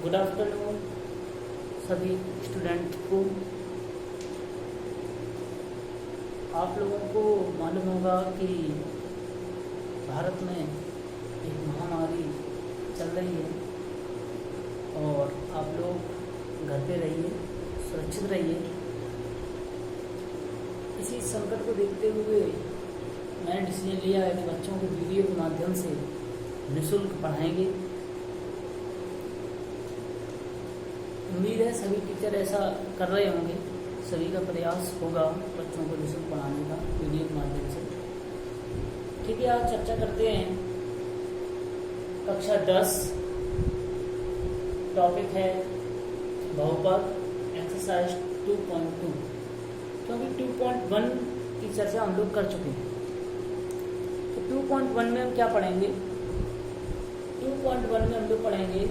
Good afternoon सभी student को। आप लोगों को मालूम होगा कि भारत में एक महामारी चल रही है और आप लोग घर पे रहिए, सुरक्षित रहिए। इसी संकट को देखते हुए मैंने डिसीजन लिया है कि बच्चों को वीडियो के माध्यम से निःशुल्क पढ़ाएंगे। उम्मीद है सभी टीचर ऐसा कर रहे होंगे, सभी का प्रयास होगा बच्चों को निःशुल्क पढ़ाने का वीडियो के माध्यम से। ठीक है, आज चर्चा करते हैं कक्षा 10, टॉपिक है बहुपद, एक्सरसाइज 2.2, क्योंकि 2.1 की चर्चा हम लोग कर चुके हैं। तो 2.1 में हम क्या पढ़ेंगे? 2.1 में हम लोग पढ़ेंगे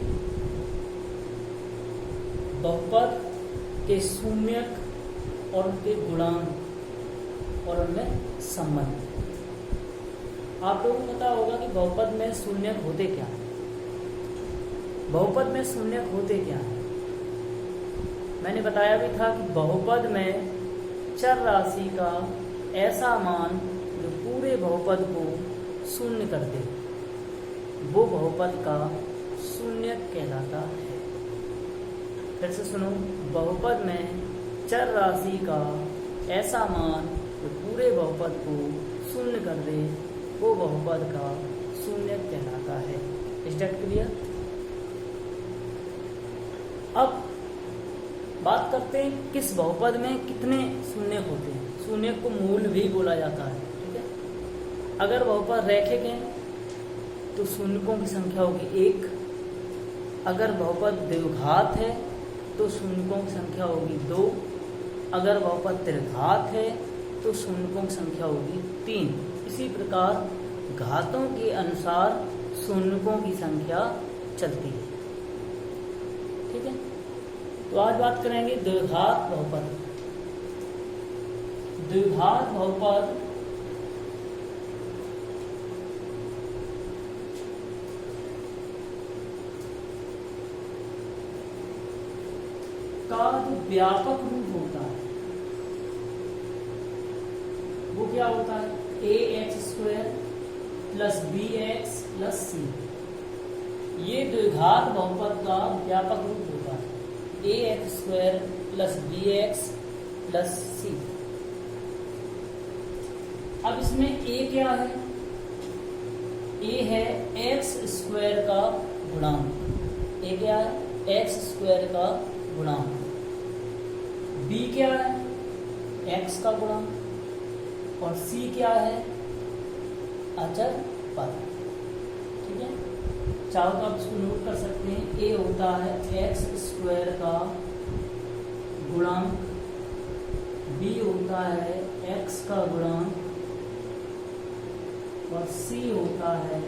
बहुपद के शून्यक और उनके गुणांक और उनमें संबंध। आप लोगों को पता होगा कि बहुपद में शून्यक होते क्या है। बहुपद में शून्यक होते क्या है मैंने बताया भी था कि बहुपद में चर राशि का ऐसा मान जो पूरे बहुपद को शून्य कर दे, वो बहुपद का शून्यक कहलाता है। फिर से सुनो, बहुपद में चर राशि का ऐसा मान जो पूरे बहुपद को शून्य कर दे, वो बहुपद का शून्यक कहलाता है। Is that clear? अब बात करते हैं किस बहुपद में कितने शून्यक होते हैं। शून्यक को मूल भी बोला जाता है। ठीक है, अगर बहुपद रैखिक है तो शून्यकों की संख्या होगी 1। अगर बहुपद द्विघात है तो शून्यकों की संख्या होगी 2। अगर बहुपद त्रिघात है तो शून्यकों की संख्या होगी 3। इसी प्रकार घातों के अनुसार शून्यकों की संख्या चलती है। ठीक है, तो आज बात करेंगे द्विघात बहुपद। द्विघात बहुपद का जो व्यापक रूप होता है वो क्या होता है? ax² plus bx plus c। ये द्विघात बहुपद का व्यापक रूप होता है, ax² plus bx plus c। अब इसमें a क्या है? a है x² का गुणांक। a क्या है? x² का गुणांक। b क्या है? x का गुणांक। और c क्या है? अचर पद। ठीक है, चाहो तो आप इसको नोट कर सकते हैं। a होता है x² का गुणांक, b होता है x का गुणांक और c होता है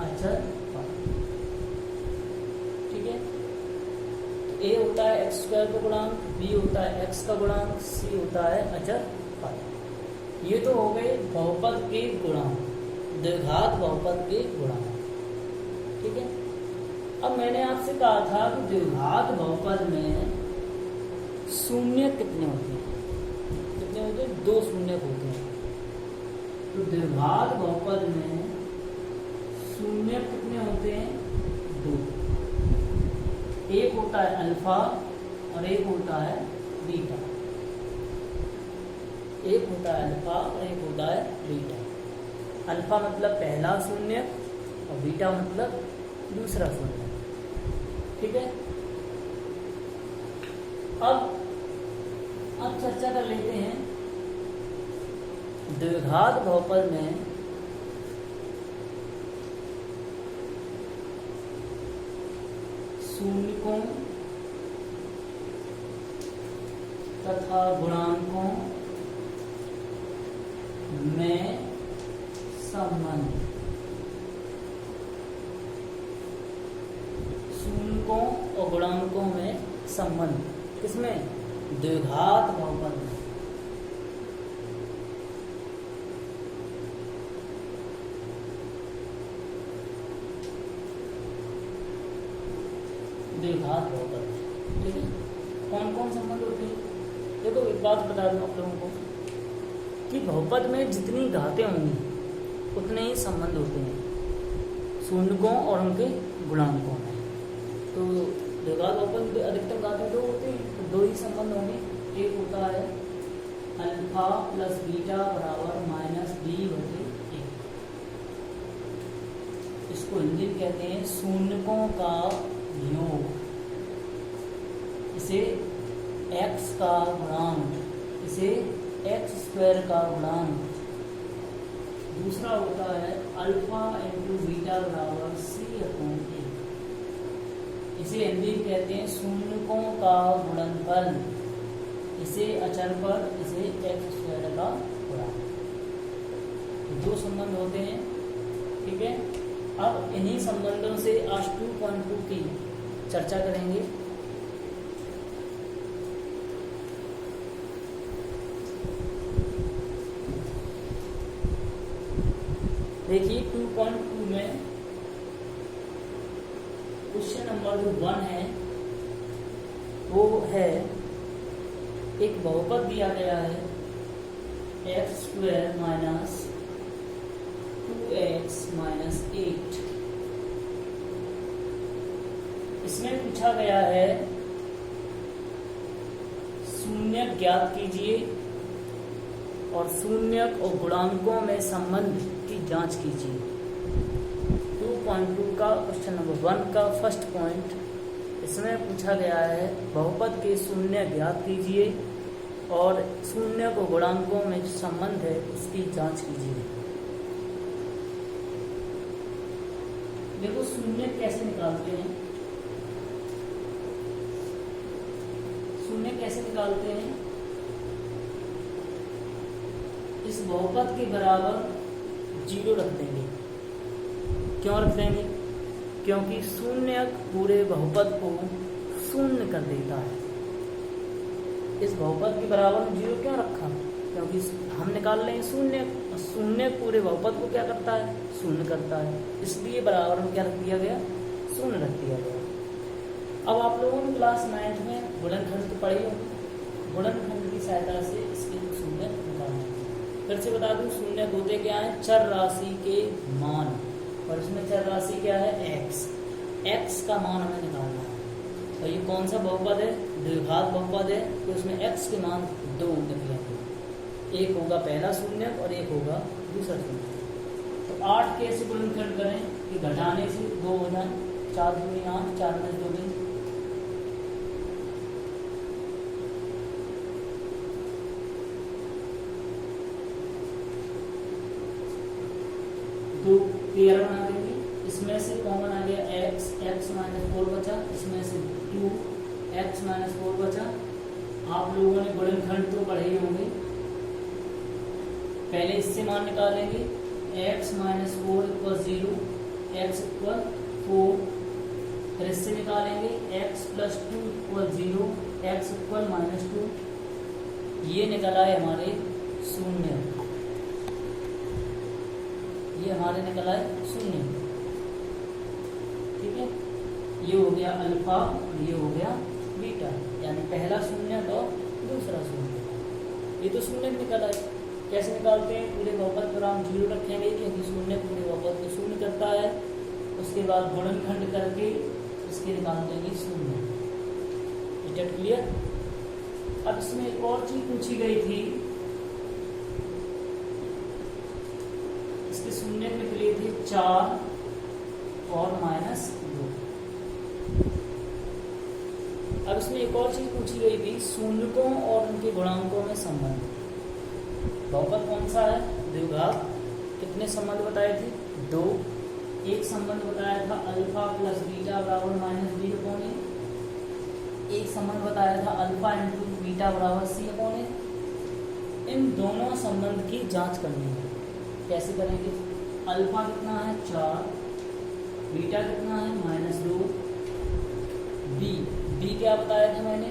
अचर पद। ठीक है, a होता है x² का गुणांक, b होता है x का गुणांक, c होता है अचर पद। ये तो हो गए बहुपद के गुणांक, द्विघात बहुपद के गुणांक। ठीक है, अब मैंने आपसे कहा था कि द्विघात बहुपद में शून्य कितने होते हैं? कितने होते हैं? 2 शून्य होते हैं। तो द्विघात बहुपद में शून्य कितने होते हैं? 2। एक होता है अल्फा और एक होता है बीटा। एक होता है अल्फा और एक होता है बीटा। अल्फा मतलब पहला शून्य और बीटा मतलब दूसरा शून्य। ठीक है, अब चर्चा कर लेते हैं द्विघात बहुपद में शून्यकों तथा गुणांकों में संबंध। शून्यकों और गुणांकों में संबंध किसमें? द्विघात बहुपद में। द्विघात बहुपद। ठीक है, कौन कौन संबंध होते हैं? देखो एक बात बता दूं आप लोगों को कि बहुपद में जितनी घातें होंगी उतने ही संबंध होते हैं शून्यकों और उनके गुणांकों में। तो द्विघात बहुपद में अधिकतम घातें दो होती हैं, तो दो ही संबंध होंगे। एक होता है अल्फा प्लस बीटा बराबर माइनस बी बटे ए। इसको हिंदी में कहते हैं शून्यकों का योग, इसे x का गुणांक, इसे x स्क्वायर का गुणांक। दूसरा होता है अल्फा इंटू बीटा बराबर सी अपॉन ए, इसे हिंदी में कहते हैं शून्यकों का गुणनफल, इसे अचर पर इसे x स्क्वायर का गुणांक। दो संबंध होते हैं। ठीक है, अब इन्हीं संबंधों से आज 2.2 की चर्चा करेंगे। देखिए 2.2 में क्वेश्चन नंबर जो 1 है वो है एक बहुपद दिया गया है x square minus 2x minus 8। इसमें पूछा गया है शून्य ज्ञात कीजिए और शून्य और गुणांकों में संबंध की जांच कीजिए। 2.2 का क्वेश्चन नंबर 1 का फर्स्ट पॉइंट, इसमें पूछा गया है बहुपद के शून्य ज्ञात कीजिए और शून्य को गुणांकों में जो संबंध है उसकी जांच कीजिए। देखो शून्य कैसे निकालते हैं, शून्य कैसे निकालते हैं? इस बहुपद के बराबर 0 रख देंगे। क्यों रख देंगे? क्योंकि शून्य पूरे बहुपद को शून्य कर देता है। इस बहुपद के बराबर 0 क्यों रखा? क्योंकि हम निकाल रहे हैं शून्य, शून्य पूरे बहुपद को क्या करता है? शून्य करता है, इसलिए बराबर में क्या रख दिया गया? शून्य रख दिया गया। अब आप लोगों ने क्लास 9 में गुणनखंड तो पढ़े होंगे, गुणनखंड की सहायता से इसके शून्य निकालना। फिर से बता दूं, शून्य होते क्या है? चर राशि के मान, और इसमें चर राशि क्या है? x। x का मान हमें निकालना है। तो ये कौन सा बहुपद है? द्विघात बहुपद है, तो इसमें x के मान 2 निकलेंगे। एक होगा पहला शून्य और एक होगा दूसरा शून्य। तो 8 कैसे गुणनखंड करें कि घटाने से 2 हो जाए? 4 दूनी 8, 4 में 2 दिन। तो 13 बना देंगे। इसमें से कॉमन आ गया x, x माइनस 4 बचा, इसमें से 2 x माइनस 4 बचा। आप लोगों ने गुणनखंड तो पढ़े ही होंगे। पहले इससे मान निकालेंगे, x minus 4 equal 0, x equal 4। फिर इससे निकालेंगे x plus 2 equal 0, x equal minus 2। ये निकला है हमारे शून्य, ये हमारे निकला है शून्य। ठीक है, ये हो गया अल्फा और ये हो गया बीटा, यानी पहला शून्य और दूसरा शून्य। ये तो शून्य निकला है। कैसे निकालते हैं? पूरे बहुपद पर हम 0 रखेंगे क्योंकि शून्य पूरे बहुपद को शून्य करता है। उसके बाद गुणनखंड करके इसके निकाल देंगे शून्य। Is that clear? अब इसमें एक और चीज पूछी गई थी, इसके शून्य निकले थे 4 और माइनस 2। अब इसमें एक और चीज पूछी गई थी, शून्यकों और उनके गुणांकों में संबंध। बहुपद कौन सा है? द्विघात। कितने संबंध बताए थे? 2। एक संबंध बताया था अल्फा प्लस बीटा बराबर माइनस बी अपॉन ए। एक संबंध बताया था अल्फा इंटू बीटा बराबर सी अपॉन ए। इन दोनों संबंध की जांच करनी है। कैसे करेंगे? अल्फा कितना है? 4, बीटा कितना है? माइनस 2, बी क्या बताया था मैंने?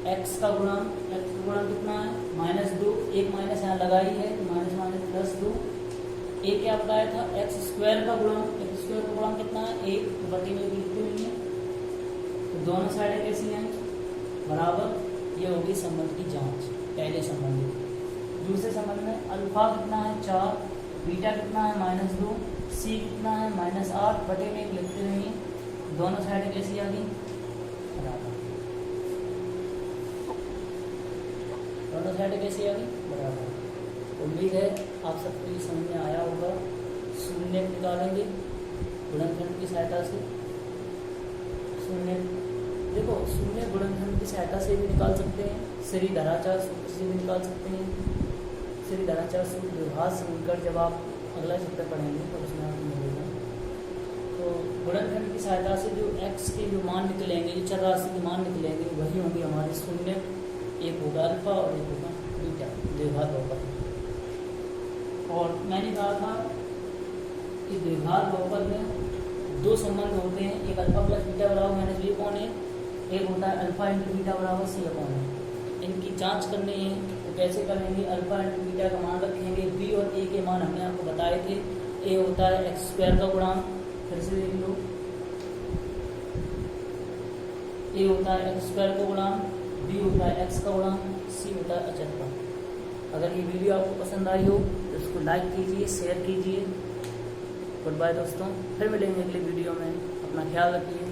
x का गुणांक, x का गुणांक कितना है? माइनस 2। एक माइनस यहाँ लगाई है, माइनस माइनस प्लस 2। एक क्या बताया था? x स्क्वायर का गुणांक, x स्क्वायर का गुणांक कितना है? 1। तो बटे में लिखते हुए तो दोनों साइडें कैसी हैं, बराबर। ये होगी संबंध की जांच, पहले संबंध की। दूसरे संबंध में अल्फा कितना है 4, बीटा कितना है -2, सी कितना है -8 बटे में लिखते रहिए। दोनों साइडें कैसी आ गई, बराबर। दोनों साइडें कैसी आ गई, बराबर। उम्मीद है आप सबको ये समझ में आया होगा। शून्य निकालेंगे गुणनखंड की सहायता से। शून्य देखो, शून्य गुणनखंड की सहायता से भी निकाल सकते हैं, श्री धराचार सूत्र से भी निकाल सकते हैं। श्री धराचार सूत्र विभाग से मिलकर जब आप अगला चैप्टर पढ़ेंगे तो उसमें आपको मिलेगा। तो गुणनखंड की सहायता से जो x के जो मान निकलेंगे, जो चर राशि के मान निकलेंगे, वही होंगे हमारे शून्य। एक होगा अल्फा और एक होगा बीटा, द्विघात बहुपद। और मैंने कहा था कि द्विघात बहुपद में दो संबंध होते हैं, एक अल्फा प्लस बीटा बराबर -b अपॉन a, एक होता है अल्फा इंटू बीटा बराबर c अपॉन a। इनकी जांच करनी है तो कैसे करेंगे, अल्फा इंटू बीटा का मान रखेंगे, b और a के मान हमने आपको बताए थे। a होता है x² का गुणांक, फिर से देख लो, a होता है x² का गुणांक, b होता है x का गुणांक, c होता है अचर का। अगर ये वीडियो आपको पसंद आई हो तो इसको लाइक कीजिए, शेयर कीजिए। गुड बाय दोस्तों, फिर मिलेंगे अगले वीडियो में। अपना ख्याल रखिए।